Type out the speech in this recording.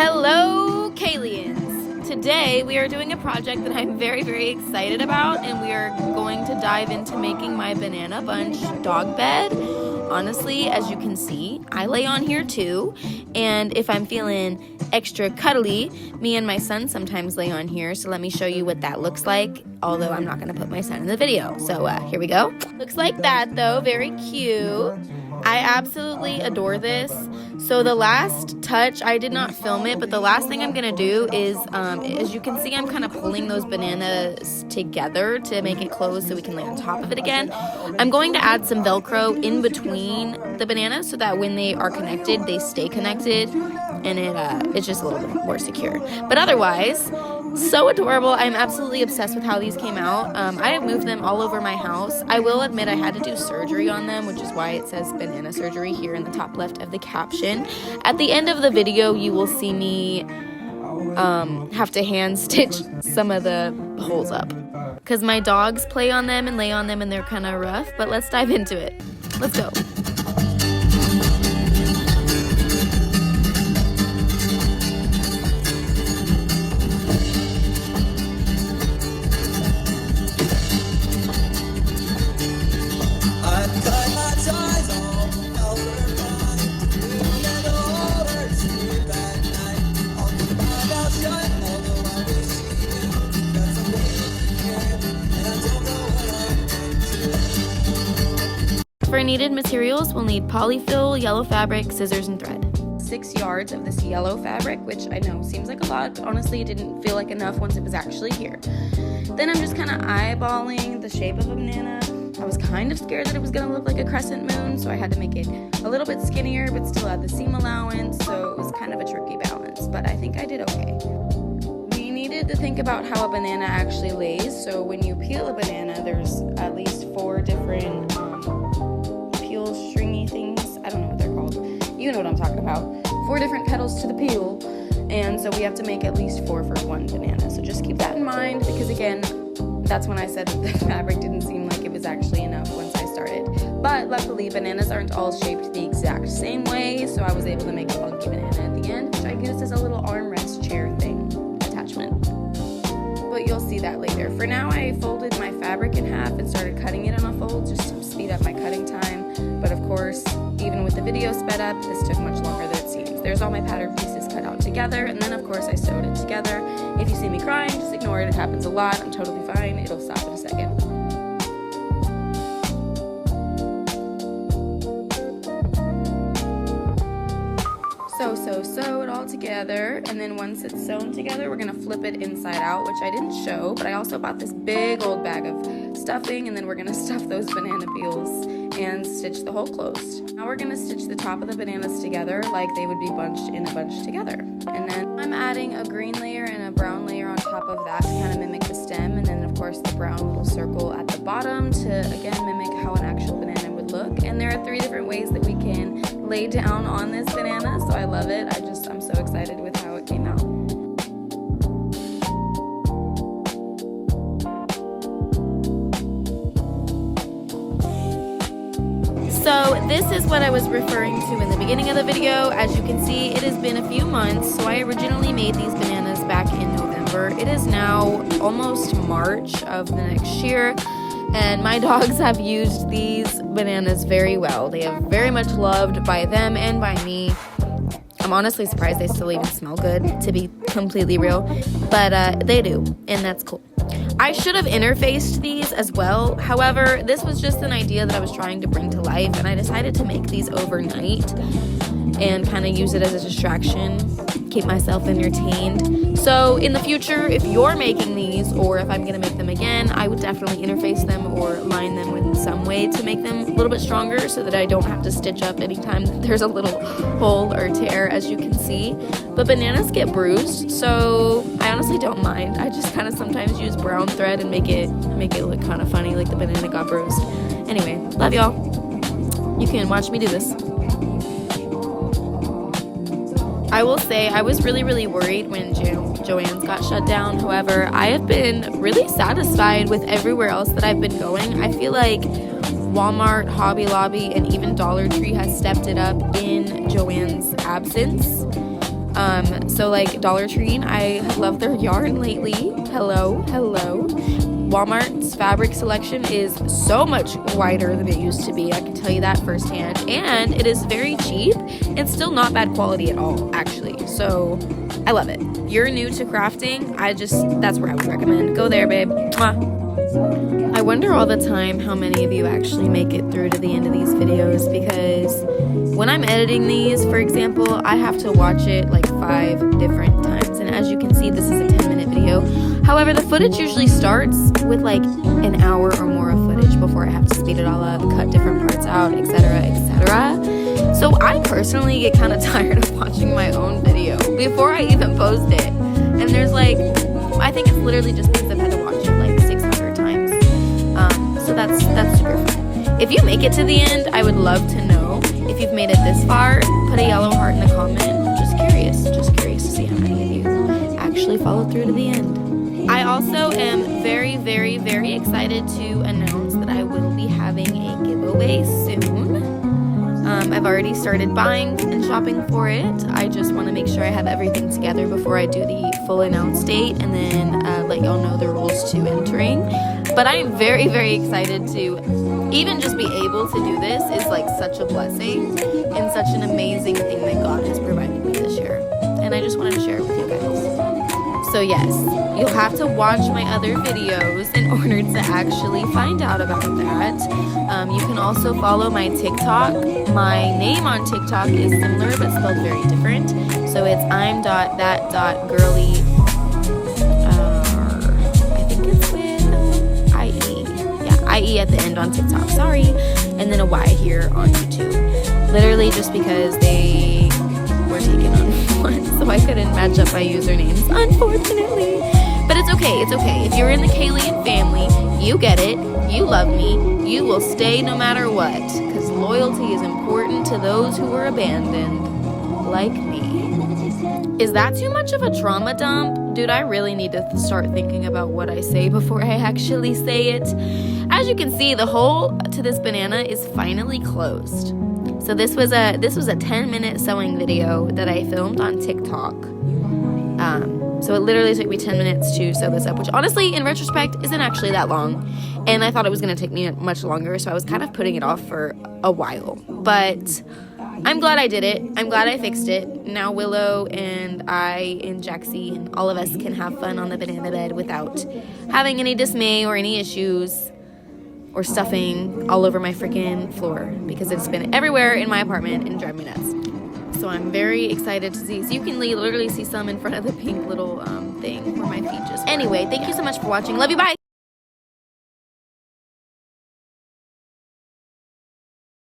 Hello, Kalians! Today we are doing a project that I'm very, very excited about, and we are going to dive into making my banana bunch dog bed. Honestly, as you can see, I lay on here too, and if I'm feeling extra cuddly, me and my son sometimes lay on here, so let me show you what that looks like, although I'm not going to put my son in the video. So here we go. Looks like that though, very cute. I absolutely adore this. So the last touch, I did not film it, but the last thing I'm gonna do is, as you can see, I'm kind of pulling those bananas together to make it close so we can lay on top of it again. I'm going to add some Velcro in between the bananas so that when they are connected, they stay connected, and it's just a little bit more secure. But otherwise, so adorable. I'm absolutely obsessed with how these came out. I have moved them all over my house. I will admit I had to do surgery on them, which is why it says banana surgery here in the top left of the caption. At the end of the video, you will see me have to hand stitch some of the holes up because my dogs play on them and lay on them and they're kind of rough. But let's dive into it. Let's go. For needed materials, we'll need polyfill, yellow fabric, scissors, and thread. 6 yards of this yellow fabric, which I know seems like a lot, but honestly it didn't feel like enough once it was actually here. Then I'm just kind of eyeballing the shape of a banana. I was kind of scared that it was going to look like a crescent moon, so I had to make it a little bit skinnier, but still add the seam allowance, so it was kind of a tricky balance, but I think I did okay. We needed to think about how a banana actually lays, so when you peel a banana, there's at least 4 different stringy things. I don't know what they're called. You know what I'm talking about. 4 different petals to the peel, and so we have to make at least 4 for one banana. So just keep that in mind, because again, that's when I said that the fabric didn't seem like it was actually enough once I started. But luckily, bananas aren't all shaped the exact same way, so I was able to make a funky banana at the end, which I used as a little armrest chair thing attachment. But you'll see that later. For now, I folded my fabric in half and started cutting it on a fold just to speed up my cutting time. But of course, even with the video sped up, this took much longer than it seems. There's all my pattern pieces cut out together, and then of course I sewed it together. If you see me crying, just ignore it. It happens a lot. I'm totally fine. It'll stop in a second. Sew it all together, and then once it's sewn together, we're gonna flip it inside out, which I didn't show, but I also bought this big old bag of stuffing, and then we're gonna stuff those banana peels and stitch the hole closed. Now we're gonna stitch the top of the bananas together like they would be bunched in a bunch together. And then I'm adding a green layer and a brown layer on top of that to kind of mimic the stem, and then of course the brown little circle at the bottom to again mimic how an actual banana would look. And there are 3 different ways that we can lay down on this banana, so I love it. I'm so excited with how it came out. So this is what I was referring to in the beginning of the video. As you can see, it has been a few months. So I originally made these bananas back in November. It is now almost March of the next year, and my dogs have used these bananas very well. They are very much loved by them and by me. I'm honestly surprised they still even smell good, to be completely real, but they do, and that's cool. I should have interfaced these as well. However, this was just an idea that I was trying to bring to life, and I decided to make these overnight and kind of use it as a distraction, keep myself entertained. So in the future, if you're making these, or if I'm gonna make them again, I would definitely interface them or line them in some way to make them a little bit stronger so that I don't have to stitch up anytime there's a little hole or tear, as you can see. But bananas get bruised, so I honestly don't mind. I just kind of sometimes use brown thread and make it look kind of funny, like the banana got bruised. Anyway, love y'all. You can watch me do this. I will say I was really, really worried when Joann's got shut down. However, I have been really satisfied with everywhere else that I've been going. I feel like Walmart, Hobby Lobby, and even Dollar Tree has stepped it up in Joann's absence. So like Dollar Tree, I have loved their yarn lately. Hello. Walmart's fabric selection is so much wider than it used to be. I can tell you that firsthand. And it is very cheap and still not bad quality at all, actually. So I love it. You're new to crafting, that's where I would recommend. Go there, babe. Mwah. I wonder all the time how many of you actually make it through to the end of these videos, because when I'm editing these, for example, I have to watch it like 5 different times. And as you can see, this is a 10-minute video. However, the footage usually starts with like an hour or more of footage before I have to speed it all up, cut different parts out, etc., etc. So I personally get kind of tired of watching my own video before I even post it. And there's like, I think it's literally just because I've had to watch it like 600 times. So that's super fun. If you make it to the end, I would love to know. If you've made it this far, put a yellow heart in the comment. Just curious to see how many of you actually followed through to the end. I also am very, very, very excited to announce that I will be having a giveaway soon. I've already started buying and shopping for it. I just want to make sure I have everything together before I do the full announce date, and then let y'all know the rules to entering. But I am very, very excited to even just be able to do this is like such a blessing and such an amazing thing that God has provided me this year. And I just wanted to share it with you guys. So yes, you'll have to watch my other videos in order to actually find out about that. You can also follow my TikTok. My name on TikTok is similar but spelled very different. So it's I'm.that.girly. I think it's with IE. Yeah, IE at the end on TikTok. Sorry. And then a Y here on YouTube. Literally just because they were taken on one, so I couldn't match up my usernames, unfortunately. But it's okay. If you're in the Kalian family, you get it. You love me. You will stay no matter what, because loyalty is important to those who were abandoned, like me. Is that too much of a trauma dump? Dude, I really need to start thinking about what I say before I actually say it. As you can see, the hole to this banana is finally closed. So this was a 10-minute sewing video that I filmed on TikTok. So it literally took me 10 minutes to sew this up, which honestly, in retrospect, isn't actually that long. And I thought it was going to take me much longer, so I was kind of putting it off for a while. But I'm glad I did it. I'm glad I fixed it. Now Willow and I and Jaxie and all of us can have fun on the banana bed without having any dismay or any issues or stuffing all over my freaking floor, because it's been everywhere in my apartment and driving me nuts. So I'm very excited to see. So you can literally see some in front of the pink little thing where my feet just were. Anyway, thank you so much for watching. Love you. Bye.